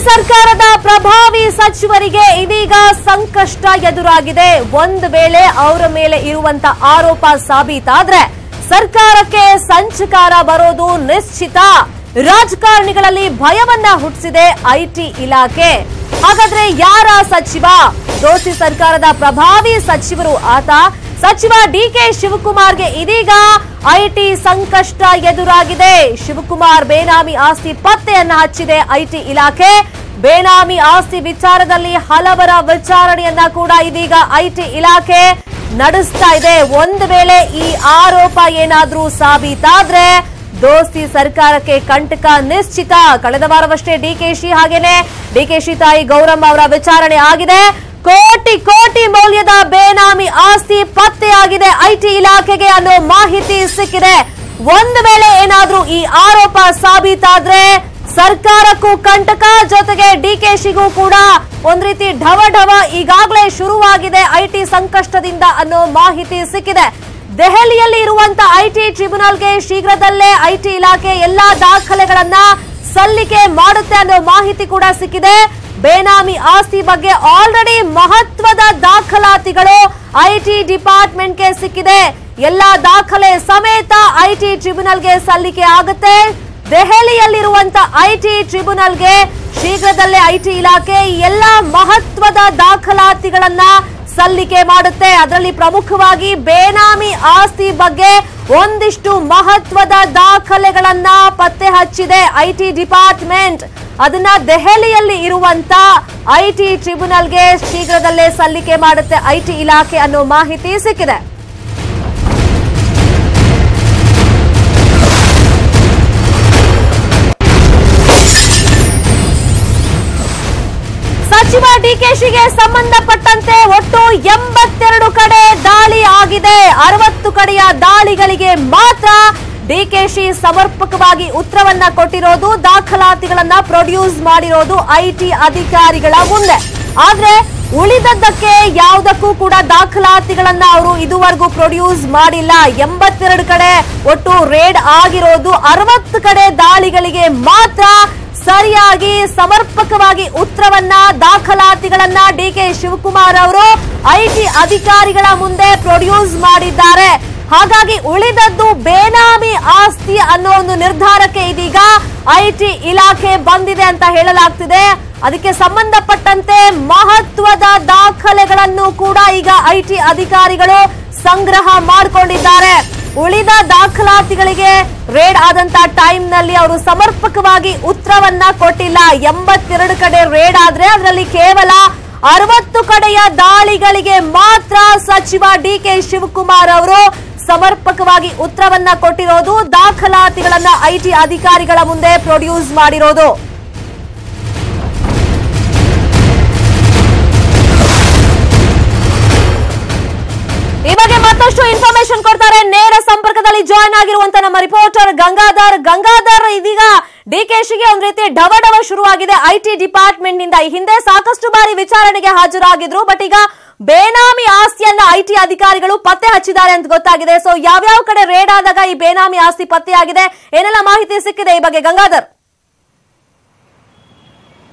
ಸರ್ಕಾರದ ಪ್ರಭಾವಿ ಸಚಿವರಿಗೆ ಇದೀಗ ಸಂಕಷ್ಟ ಎದುರಾಗಿದೆ. ಒಂದು ವೇಳೆ ಅವರ ಮೇಲೆ ಇರುವಂತ ಆರೋಪ ಸಾಬೀತಾದ್ರೆ ಸರ್ಕಾರಕ್ಕೆ ಸಂಚಕಾರ ಬರೋದು ನಿಶ್ಚಿತ. ರಾಜಕಾರಣಿಗಳಲ್ಲಿ ಭಯವನ್ನ ಹುಟ್ಟಿಸಿದೆ ಐಟಿ ಇಲಾಖೆ. ಹಾಗಾದ್ರೆ ಯಾರ ಸಚಿವ? ದೋಸ್ತಿ ಸರ್ಕಾರದ ಪ್ರಭಾವಿ ಸಚಿವರು ಆತ ಸಚಿವ ಡಿಕೆ ಶಿವಕುಮಾರ್ಗೆ ಇದೀಗ ಐಟಿ ಸಂಕಷ್ಟ ಎದುರಾಗಿದೆ. ಶಿವಕುಮಾರ್ ಬೇನಾಮಿ ಆಸ್ತಿ ಪತ್ತೆಯನ್ನ ಹಚ್ಚಿದೆ ಐಟಿ ಇಲಾಖೆ. ಬೇನಾಮಿ ಆಸ್ತಿ ವಿಚಾರದಲ್ಲಿ ಹಲವರ ವಿಚಾರಣೆಯನ್ನ ಕೂಡ ಇದೀಗ ಐಟಿ ಇಲಾಖೆ ನಡೆಸ್ತಾ ಇದೆ. ಒಂದು ವೇಳೆ ಈ ಆರೋಪ ಏನಾದ್ರೂ ಸಾಬೀತಾದ್ರೆ ದೋಸ್ತಿ ಸರ್ಕಾರಕ್ಕೆ ಕಂಟಕ ನಿಶ್ಚಿತ. ಕಳೆದ ವಾರವಷ್ಟೇ ಡಿಕೆಶಿ ಹಾಗೇನೆ ಡಿಕೆಶಿ ತಾಯಿ ಗೌರಮ್ಮ ಅವರ ವಿಚಾರಣೆ ಆಗಿದೆ. ಕೋಟಿ ಕೋಟಿ ಮೌಲ್ಯದ ಬೇನಾಮಿ ಆಸ್ತಿ ಪತ್ತೆಯಾಗಿದೆ ಐಟಿ ಇಲಾಖೆಗೆ ಅನ್ನೋ ಮಾಹಿತಿ ಸಿಕ್ಕಿದೆ. ಒಂದು ವೇಳೆ ಏನಾದ್ರೂ ಈ ಆರೋಪ ಸಾಬೀತಾದ್ರೆ ಸರ್ಕಾರಕ್ಕೂ ಕಂಟಕ, ಜೊತೆಗೆ ಡಿಕೆಶಿಗೂ ಕೂಡ ಒಂದ್ ರೀತಿ ಢವ ಈಗಾಗಲೇ ಶುರುವಾಗಿದೆ ಐಟಿ ಸಂಕಷ್ಟದಿಂದ ಅನ್ನೋ ಮಾಹಿತಿ ಸಿಕ್ಕಿದೆ. ದೆಹಲಿಯಲ್ಲಿ ಇರುವಂತ ಐಟಿ ಟ್ರಿಬ್ಯುನಲ್ಗೆ ಶೀಘ್ರದಲ್ಲೇ ಐಟಿ ಇಲಾಖೆ ಎಲ್ಲಾ ದಾಖಲೆಗಳನ್ನ ಸಲ್ಲಿಕೆ ಮಾಡುತ್ತೆ ಅನ್ನೋ ಮಾಹಿತಿ ಕೂಡ ಸಿಕ್ಕಿದೆ. ಬೇನಾಮಿ ಆಸ್ತಿ ಬಗ್ಗೆ ಆಲ್ರೆಡಿ ಮಹತ್ವದ ದಾಖಲಾತಿಗಳು ಐಟಿ ಡಿಪಾರ್ಟ್ಮೆಂಟ್ಗೆ ಸಿಕ್ಕಿದೆ. ಎಲ್ಲಾ ದಾಖಲೆ ಸಮೇತ ಐಟಿ ಟ್ರಿಬ್ಯುನಲ್ಗೆ ಸಲ್ಲಿಕೆ ಆಗುತ್ತೆ. ದೆಹಲಿಯಲ್ಲಿರುವಂತ ಐಟಿ ಟ್ರಿಬ್ಯುನಲ್ಗೆ ಶೀಘ್ರದಲ್ಲೇ ಐಟಿ ಇಲಾಖೆ ಎಲ್ಲಾ ಮಹತ್ವದ ದಾಖಲಾತಿಗಳನ್ನ ಸಲ್ಲಿಕೆ ಮಾಡುತ್ತೆ. ಅದರಲ್ಲಿ ಪ್ರಮುಖವಾಗಿ ಬೇನಾಮಿ ಆಸ್ತಿ ಬಗ್ಗೆ ಒಂದಿಷ್ಟು ಮಹತ್ವದ ದಾಖಲೆಗಳನ್ನ ಪತ್ತೆ ಹಚ್ಚಿದೆ ಐಟಿ ಡಿಪಾರ್ಟ್ಮೆಂಟ್. ಅದನ್ನ ದೆಹಲಿಯಲ್ಲಿ ಇರುವಂತ ಐಟಿ ಟ್ರಿಬ್ಯುನಲ್ಗೆ ಶೀಘ್ರದಲ್ಲೇ ಸಲ್ಲಿಕೆ ಮಾಡುತ್ತೆ ಐಟಿ ಇಲಾಖೆ ಅನ್ನೋ ಮಾಹಿತಿ ಸಿಕ್ಕಿದೆ. ಸಚಿವ ಡಿಕೆಶಿಗೆ ಸಂಬಂಧಪಟ್ಟಂತೆ ಒಟ್ಟು 82 ಕಡೆ ದಾಳಿ ಆಗಿದೆ. 60 ಕಡೆಯ ದಾಳಿಗಳಿಗೆ ಮಾತ್ರ ಡಿಕೆಶಿ ಸಮರ್ಪಕವಾಗಿ ಉತ್ತರವನ್ನ ಕೊಟ್ಟಿರೋದು, ದಾಖಲಾತಿಗಳನ್ನ ಪ್ರೊಡ್ಯೂಸ್ ಮಾಡಿರೋದು ಐಟಿ ಅಧಿಕಾರಿಗಳ ಮುಂದೆ. ಆದ್ರೆ ಉಳಿದದ್ದಕ್ಕೆ ಯಾವುದಕ್ಕೂ ಕೂಡ ದಾಖಲಾತಿಗಳನ್ನ ಅವರು ಇದುವರೆಗೂ ಪ್ರೊಡ್ಯೂಸ್ ಮಾಡಿಲ್ಲ. 82 ಕಡೆ ಒಟ್ಟು ರೇಡ್ ಆಗಿರೋದು, 60 ಕಡೆ ದಾಳಿಗಳಿಗೆ ಮಾತ್ರ ಸರಿಯಾಗಿ ಸಮರ್ಪಕವಾಗಿ ಉತ್ತರವನ್ನ, ದಾಖಲಾತಿಗಳನ್ನ ಡಿಕೆ ಶಿವಕುಮಾರ್ ಅವರು ಐಟಿ ಅಧಿಕಾರಿಗಳ ಮುಂದೆ ಪ್ರೊಡ್ಯೂಸ್ ಮಾಡಿದ್ದಾರೆ. ಹಾಗಾಗಿ ಉಳಿದದ್ದು ಬೇನಾಮಿ ಆಸ್ತಿ ಅನ್ನೋ ಒಂದು ನಿರ್ಧಾರಕ್ಕೆ ಇದೀಗ ಐಟಿ ಇಲಾಖೆ ಬಂದಿದೆ ಅಂತ ಹೇಳಲಾಗ್ತಿದೆ. ಅದಕ್ಕೆ ಸಂಬಂಧಪಟ್ಟಂತೆ ಮಹತ್ವದ ದಾಖಲೆಗಳನ್ನು ಕೂಡ ಈಗ ಐಟಿ ಅಧಿಕಾರಿಗಳು ಸಂಗ್ರಹ ಮಾಡಿಕೊಂಡಿದ್ದಾರೆ. ಉಳಿದ ದಾಖಲಾತಿಗಳಿಗೆ ರೇಡ್ ಆದಂತ ಟೈಮ್ ನಲ್ಲಿ ಅವರು ಸಮರ್ಪಕವಾಗಿ ಉತ್ತರವನ್ನ ಕೊಟ್ಟಿಲ್ಲ. 82 ಕಡೆ ರೇಡ್ ಆದ್ರೆ ಅದರಲ್ಲಿ ಕೇವಲ 60 ಕಡೆಯ ದಾಳಿಗಳಿಗೆ ಮಾತ್ರ ಸಚಿವ ಡಿಕೆ ಶಿವಕುಮಾರ್ ಅವರು ಸಮರ್ಪಕವಾಗಿ ಉತ್ತರವನ್ನ ಕೊಟ್ಟಿರೋದು, ದಾಖಲಾತಿಗಳನ್ನ ಐಟಿ ಅಧಿಕಾರಿಗಳ ಮುಂದೆ ಪ್ರೊಡ್ಯೂಸ್ ಮಾಡಿರೋದು. ಈ ಬಗ್ಗೆ ಮತ್ತಷ್ಟು ಇನ್ಫಾರ್ಮೇಶನ್ ಕೊಡ್ತಾರೆ. ನೇರ ಸಂಪರ್ಕದಲ್ಲಿ ಜಾಯ್ನ್ ಆಗಿರುವಂತ ನಮ್ಮ ರಿಪೋರ್ಟರ್ ಗಂಗಾಧರ್ ಇದೀಗ ಡಿಕೆಶಿಗೆ ಒಂದ್ ರೀತಿ ಢವ ಶುರುವಾಗಿದೆ ಐಟಿ ಡಿಪಾರ್ಟ್ಮೆಂಟ್ ನಿಂದ. ಈ ಹಿಂದೆ ಸಾಕಷ್ಟು ಬಾರಿ ವಿಚಾರಣೆಗೆ ಹಾಜರಾಗಿದ್ರು, ಬಟ್ ಈಗ ಬೇನಾಮಿ ಆಸ್ತಿಯನ್ನ ಐಟಿ ಅಧಿಕಾರಿಗಳು ಪತ್ತೆ ಹಚ್ಚಿದ್ದಾರೆ ಅಂತ ಗೊತ್ತಾಗಿದೆ. ಸೊ ಯಾವ್ಯಾವ ಕಡೆ ರೇಡ್ ಆದಾಗ ಈ ಬೇನಾಮಿ ಆಸ್ತಿ ಪತ್ತೆಯಾಗಿದೆ, ಏನೆಲ್ಲ ಮಾಹಿತಿ ಸಿಕ್ಕಿದೆ ಈ ಬಗ್ಗೆ ಗಂಗಾಧರ್?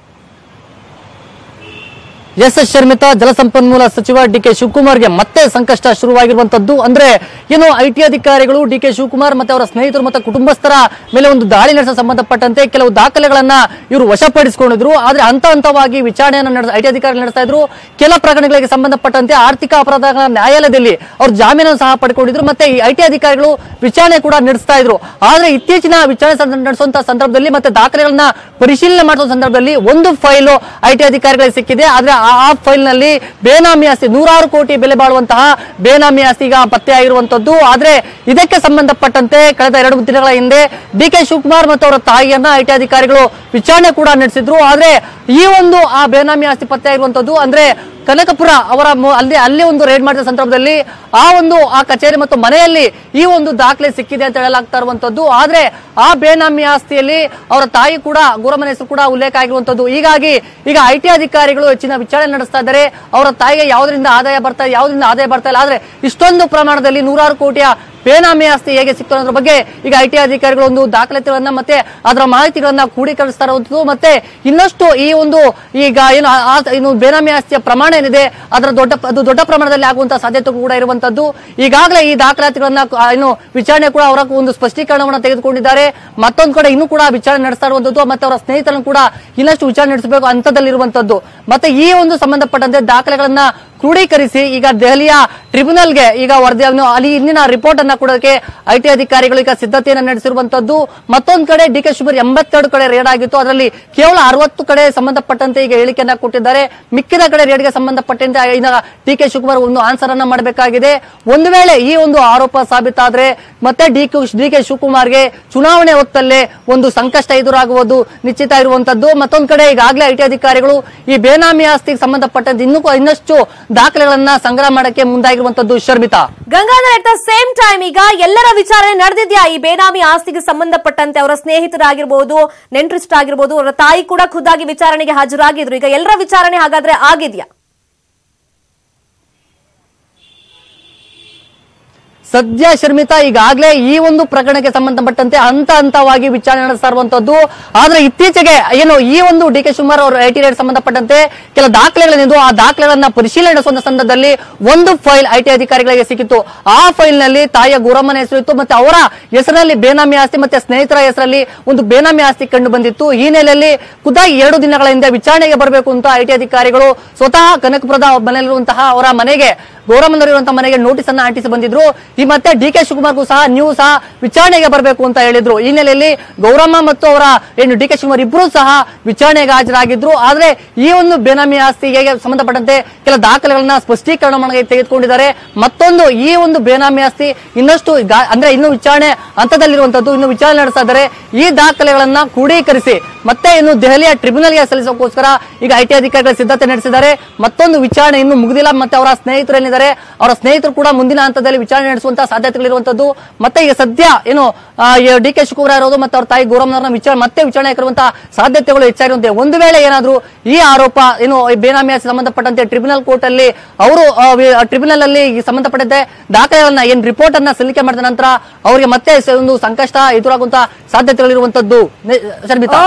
ಎಸ್ ಶರ್ಮಿತಾ, ಜಲಸಂಪನ್ಮೂಲ ಸಚಿವ ಡಿಕೆ ಶಿವಕುಮಾರ್ಗೆ ಮತ್ತೆ ಸಂಕಷ್ಟ ಶುರುವಾಗಿರುವಂತದ್ದು. ಅಂದ್ರೆ ಏನು, ಐಟಿ ಅಧಿಕಾರಿಗಳು ಡಿಕೆ ಶಿವಕುಮಾರ್ ಮತ್ತೆ ಅವರ ಸ್ನೇಹಿತರು ಮತ್ತೆ ಕುಟುಂಬಸ್ಥರ ಮೇಲೆ ಒಂದು ದಾಳಿ ನಡೆಸ ಸಂಬಂಧಪಟ್ಟಂತೆ ಕೆಲವು ದಾಖಲೆಗಳನ್ನ ಇವರು ವಶಪಡಿಸಿಕೊಂಡಿದ್ರು. ಆದ್ರೆ ಹಂತವಾಗಿ ವಿಚಾರಣೆಯನ್ನು ಐಟಿ ಅಧಿಕಾರಿಗಳು ನಡೆಸ್ತಾ ಇದ್ರು. ಕೆಲ ಪ್ರಕರಣಗಳಿಗೆ ಸಂಬಂಧಪಟ್ಟಂತೆ ಆರ್ಥಿಕ ಅಪರಾಧಗಳ ನ್ಯಾಯಾಲಯದಲ್ಲಿ ಅವರು ಜಾಮೀನನ್ನು ಸಹ ಪಡ್ಕೊಂಡಿದ್ರು. ಮತ್ತೆ ಈ ಐಟಿ ಅಧಿಕಾರಿಗಳು ವಿಚಾರಣೆ ಕೂಡ ನಡೆಸ್ತಾ ಇದ್ರು. ಆದ್ರೆ ಇತ್ತೀಚಿನ ವಿಚಾರಣೆ ನಡೆಸುವಂತಹ ಸಂದರ್ಭದಲ್ಲಿ ಮತ್ತೆ ದಾಖಲೆಗಳನ್ನ ಪರಿಶೀಲನೆ ಮಾಡುವ ಸಂದರ್ಭದಲ್ಲಿ ಒಂದು ಫೈಲು ಐಟಿ ಅಧಿಕಾರಿಗಳಿಗೆ ಸಿಕ್ಕಿದೆ. ಆದ್ರೆ ಆ ಫೈಲ್ ನಲ್ಲಿ ಬೇನಾಮಿ ಆಸ್ತಿ 100 ಕೋಟಿ ಬೆಲೆ ಬಾಳುವಂತಹ ಬೇನಾಮಿ ಆಸ್ತಿ ಈಗ ಪತ್ತೆ ಆಗಿರುವಂತದ್ದು. ಆದ್ರೆ ಇದಕ್ಕೆ ಸಂಬಂಧಪಟ್ಟಂತೆ ಕಳೆದ 2 ದಿನಗಳ ಹಿಂದೆ ಡಿಕೆ ಶಿವಕುಮಾರ್ ಮತ್ತು ಅವರ ತಾಯಿಯನ್ನ ಐಟಿ ಅಧಿಕಾರಿಗಳು ವಿಚಾರಣೆ ಕೂಡ ನಡೆಸಿದ್ರು. ಆದ್ರೆ ಈ ಒಂದು ಆ ಬೇನಾಮಿ ಆಸ್ತಿ ಪತ್ತೆ ಆಗಿರುವಂತದ್ದು ಅಂದ್ರೆ ಕನಕಪುರ ಅವರ ಅಲ್ಲಿ ಒಂದು ರೇಡ್ ಮಾಡಿದ ಸಂದರ್ಭದಲ್ಲಿ ಆ ಕಚೇರಿ ಮತ್ತು ಮನೆಯಲ್ಲಿ ಈ ಒಂದು ದಾಖಲೆ ಸಿಕ್ಕಿದೆ ಅಂತ ಹೇಳಲಾಗ್ತಾ ಇರುವಂತದ್ದು. ಆದ್ರೆ ಆ ಬೇನಾಮಿ ಆಸ್ತಿಯಲ್ಲಿ ಅವರ ತಾಯಿ ಕೂಡ ಗೌರಮ್ಮನ ಹೆಸರು ಕೂಡ ಉಲ್ಲೇಖ ಆಗಿರುವಂತದ್ದು. ಹೀಗಾಗಿ ಈಗ ಐಟಿ ಅಧಿಕಾರಿಗಳು ಹೆಚ್ಚಿನ ವಿಚಾರಣೆ ನಡೆಸ್ತಾ ಇದ್ದಾರೆ. ಅವರ ತಾಯಿಗೆ ಯಾವುದರಿಂದ ಆದಾಯ ಬರ್ತಾ ಇಲ್ಲ, ಆದ್ರೆ ಇಷ್ಟೊಂದು ಪ್ರಮಾಣದಲ್ಲಿ 100 ಕೋಟಿಯ ಬೇನಾಮಿ ಆಸ್ತಿ ಹೇಗೆ ಸಿಕ್ತು ಅನ್ನೋದ್ರ ಬಗ್ಗೆ ಈಗ ಐಟಿ ಅಧಿಕಾರಿಗಳು ಒಂದು ದಾಖಲಾತಿಗಳನ್ನ ಮತ್ತೆ ಅದರ ಮಾಹಿತಿಗಳನ್ನ ಕ್ರೋಢೀಕರಿಸ್ತಾ ಇರುವುದು ಮತ್ತೆ ಇನ್ನಷ್ಟು ಈ ಒಂದು ಈಗ ಏನು ಬೇನಾಮಿ ಆಸ್ತಿಯ ಪ್ರಮಾಣ ಏನಿದೆ ಅದರ ದೊಡ್ಡ ಪ್ರಮಾಣದಲ್ಲಿ ಆಗುವಂತಹ ಸಾಧ್ಯತೆ ಕೂಡ ಇರುವಂತದ್ದು. ಈಗಾಗಲೇ ಈ ದಾಖಲಾತಿಗಳನ್ನ ಏನು ವಿಚಾರಣೆ ಕೂಡ ಅವರ ಒಂದು ಸ್ಪಷ್ಟೀಕರಣವನ್ನು ತೆಗೆದುಕೊಂಡಿದ್ದಾರೆ. ಮತ್ತೊಂದು ಕಡೆ ಇನ್ನೂ ಕೂಡ ವಿಚಾರಣೆ ನಡೆಸ್ತಾ ಇರುವಂತದ್ದು ಮತ್ತೆ ಅವರ ಸ್ನೇಹಿತರನ್ನು ಕೂಡ ಇನ್ನಷ್ಟು ವಿಚಾರಣೆ ನಡೆಸಬೇಕು ಹಂತದಲ್ಲಿರುವಂತದ್ದು. ಮತ್ತೆ ಈ ಒಂದು ಸಂಬಂಧಪಟ್ಟಂತೆ ದಾಖಲೆಗಳನ್ನ ಕ್ರೋಢೀಕರಿಸಿ ಈಗ ದೆಹಲಿಯ ಟ್ರಿಬ್ಯುನಲ್ಗೆ ಈಗ ವರದಿಯನ್ನು ಅಲ್ಲಿ ಇಂದಿನ ರಿಪೋರ್ಟ್ ಅನ್ನ ಕೊಡೋಕೆ ಐಟಿ ಅಧಿಕಾರಿಗಳು ಈಗ ಸಿದ್ಧತೆಯನ್ನು ನಡೆಸಿರುವಂತದ್ದು. ಮತ್ತೊಂದು ಕಡೆ ಡಿ ಕೆ ಶಿವಕುಮಾರ್ 82 ಕಡೆ ರೇಡ್ ಆಗಿತ್ತು, ಅದರಲ್ಲಿ ಕೇವಲ 60 ಕಡೆ ಸಂಬಂಧಪಟ್ಟಂತೆ ಈಗ ಹೇಳಿಕೆಯನ್ನ ಕೊಟ್ಟಿದ್ದಾರೆ. ಮಿಕ್ಕಿದ ಕಡೆ ರೇಡ್ಗೆ ಸಂಬಂಧಪಟ್ಟಂತೆ ಡಿ ಕೆ ಶಿವಕುಮಾರ್ ಒಂದು ಆನ್ಸರ್ ಅನ್ನ ಮಾಡಬೇಕಾಗಿದೆ. ಒಂದು ವೇಳೆ ಈ ಒಂದು ಆರೋಪ ಸಾಬೀತಾದ್ರೆ ಮತ್ತೆ ಡಿ ಕೆ ಶಿವಕುಮಾರ್ಗೆ ಚುನಾವಣೆ ಹೊತ್ತಲ್ಲೇ ಒಂದು ಸಂಕಷ್ಟ ಎದುರಾಗುವುದು ನಿಶ್ಚಿತ ಇರುವಂತದ್ದು. ಮತ್ತೊಂದು ಕಡೆ ಈಗಾಗಲೇ ಐಟಿ ಅಧಿಕಾರಿಗಳು ಈ ಬೇನಾಮಿ ಆಸ್ತಿಗೆ ಸಂಬಂಧಪಟ್ಟಂತೆ ಇನ್ನಷ್ಟು ದಾಖಲೆಗಳನ್ನ ಸಂಗ್ರಹ ಮಾಡಕ್ಕೆ ಮುಂದಾಗಿರುವಂತದ್ದು. Sharmita, Gangadhar, at the same time ಈಗ ಎಲ್ಲರ ವಿಚಾರಣೆ ನಡೆದಿದ್ಯಾ ಈ ಬೇನಾಮಿ ಆಸ್ತಿಗೆ ಸಂಬಂಧಪಟ್ಟಂತೆ? ಅವರ ಸ್ನೇಹಿತರಾಗಿರ್ಬೋದು, ನೆಂಟರಿಷ್ಟರಾಗಿರ್ಬೋದು, ಅವರ ತಾಯಿ ಕೂಡ ಖುದ್ದಾಗಿ ವಿಚಾರಣೆಗೆ ಹಾಜರಾಗಿದ್ರು. ಈಗ ಎಲ್ಲರ ವಿಚಾರಣೆ ಹಾಗಾದ್ರೆ ಆಗಿದ್ಯಾ? ಸದ್ಯ ಶರ್ಮಿತಾ ಈಗಾಗಲೇ ಈ ಒಂದು ಪ್ರಕರಣಕ್ಕೆ ಸಂಬಂಧಪಟ್ಟಂತೆ ಹಂತವಾಗಿ ವಿಚಾರಣೆ ನಡೆಸ್ತಾ ಇರುವಂತದ್ದು. ಆದ್ರೆ ಇತ್ತೀಚೆಗೆ ಏನು ಈ ಒಂದು ಡಿ ಕೆ ಶಿವಕುಮಾರ್ ಅವರ ಐಟಿ ರೇಡ್ ಸಂಬಂಧಪಟ್ಟಂತೆ ಕೆಲ ದಾಖಲೆಗಳೇನಿದ್ದು ಆ ದಾಖಲೆಗಳನ್ನ ಪರಿಶೀಲನೆ ನಡೆಸುವ ಸಂದರ್ಭದಲ್ಲಿ ಒಂದು ಫೈಲ್ ಐಟಿ ಅಧಿಕಾರಿಗಳಿಗೆ ಸಿಕ್ಕಿತ್ತು. ಆ ಫೈಲ್ ನಲ್ಲಿ ತಾಯಿಯ ಗೌರಮ್ಮನ ಹೆಸರು ಇತ್ತು ಮತ್ತೆ ಅವರ ಹೆಸರಲ್ಲಿ ಬೇನಾಮಿ ಆಸ್ತಿ ಮತ್ತೆ ಸ್ನೇಹಿತರ ಹೆಸರಲ್ಲಿ ಒಂದು ಬೇನಾಮಿ ಆಸ್ತಿ ಕಂಡು ಬಂದಿತ್ತು. ಈ ನೆಲೆಯಲ್ಲಿ ಖುದ್ದಾಗಿ 2 ದಿನಗಳ ಹಿಂದೆ ವಿಚಾರಣೆಗೆ ಬರಬೇಕು ಅಂತ ಐಟಿ ಅಧಿಕಾರಿಗಳು ಸ್ವತಃ ಕನಕಪುರದ ಮನೆಯಲ್ಲಿರುವಂತಹ ಅವರ ಮನೆಗೆ ಗೌರಮ್ಮನವರಿರುವಂತಹ ಮನೆಗೆ ನೋಟಿಸ್ ಅನ್ನ ಅಂಟಿಸಿ ಬಂದಿದ್ರು. ಈ ಮತ್ತೆ ಡಿ ಕೆ ಶಿವಕುಮಾರ್ಗೂ ಸಹ ನೀವು ಸಹ ವಿಚಾರಣೆಗೆ ಬರಬೇಕು ಅಂತ ಹೇಳಿದ್ರು. ಈ ನೆಲೆಯಲ್ಲಿ ಗೌರಮ್ಮ ಮತ್ತು ಅವರ ಏನು ಡಿ ಕೆ ಶಿವಕುಮಾರ್ ಇಬ್ಬರು ಸಹ ವಿಚಾರಣೆಗೆ ಹಾಜರಾಗಿದ್ರು. ಆದ್ರೆ ಈ ಒಂದು ಬೇನಾಮಿ ಆಸ್ತಿಗೆ ಸಂಬಂಧಪಟ್ಟಂತೆ ಕೆಲ ದಾಖಲೆಗಳನ್ನ ಸ್ಪಷ್ಟೀಕರಣ ಮಾಡಿ ತೆಗೆದುಕೊಂಡಿದ್ದಾರೆ. ಮತ್ತೊಂದು ಈ ಒಂದು ಬೇನಾಮಿ ಆಸ್ತಿ ಇನ್ನಷ್ಟು ಅಂದ್ರೆ ಇನ್ನು ವಿಚಾರಣೆ ಹಂತದಲ್ಲಿರುವಂತದ್ದು, ಇನ್ನು ವಿಚಾರಣೆ ನಡೆಸ್ತಾ ಇದ್ದಾರೆ. ಈ ದಾಖಲೆಗಳನ್ನ ಕ್ರೋಢೀಕರಿಸಿ ಮತ್ತೆ ಇನ್ನು ದೆಹಲಿಯ ಟ್ರಿಬ್ಯುನಲ್ಗೆ ಸಲ್ಲಿಸೋಕೋಸ್ಕರ ಈಗ ಐಟಿ ಅಧಿಕಾರಿಗಳು ಸಿದ್ಧತೆ ನಡೆಸಿದ್ದಾರೆ. ಮತ್ತೊಂದು ವಿಚಾರಣೆ ಇನ್ನು ಮುಗಿದಿಲ್ಲ. ಮತ್ತೆ ಅವರ ಸ್ನೇಹಿತರು ಏನಿದ್ದಾರೆ ಅವರ ಸ್ನೇಹಿತರು ಕೂಡ ಮುಂದಿನ ಹಂತದಲ್ಲಿ ವಿಚಾರಣೆ ನಡೆಸುವಂತಹ ಸಾಧ್ಯತೆಗಳಿರುವಂತದ್ದು. ಮತ್ತೆ ಈಗ ಸದ್ಯ ಏನು ಡಿ ಕೆ ಶಿವಕುಮಾರ್ ಇರೋದು ಮತ್ತೆ ಅವರ ತಾಯಿ ಗೌರಮ್ಮನವರನ್ನ ಮತ್ತೆ ವಿಚಾರಣೆ ಕರುವಂತಹ ಸಾಧ್ಯತೆಗಳು ಹೆಚ್ಚಾಗಿರುವಂತೆ. ಒಂದು ವೇಳೆ ಏನಾದ್ರು ಈ ಆರೋಪ ಏನು ಬೇನಾಮಿ ಆಸ್ತಿ ಸಂಬಂಧಪಟ್ಟಂತೆ ಟ್ರಿಬ್ಯುನಲ್ ಕೋರ್ಟ್ ಅಲ್ಲಿ ಅವರು ಟ್ರಿಬ್ಯುನಲ್ ಅಲ್ಲಿ ಸಂಬಂಧಪಟ್ಟಂತೆ ದಾಖಲೆಗಳನ್ನ ಏನ್ ರಿಪೋರ್ಟ್ ಅನ್ನ ಸಲ್ಲಿಕೆ ಮಾಡಿದ ನಂತರ ಅವರಿಗೆ ಮತ್ತೆ ಒಂದು ಸಂಕಷ್ಟ ಎದುರಾಗುವಂತಹ ಸಾಧ್ಯತೆಗಳಿರುವಂತದ್ದು. ಶರ್ಮಿತಾ.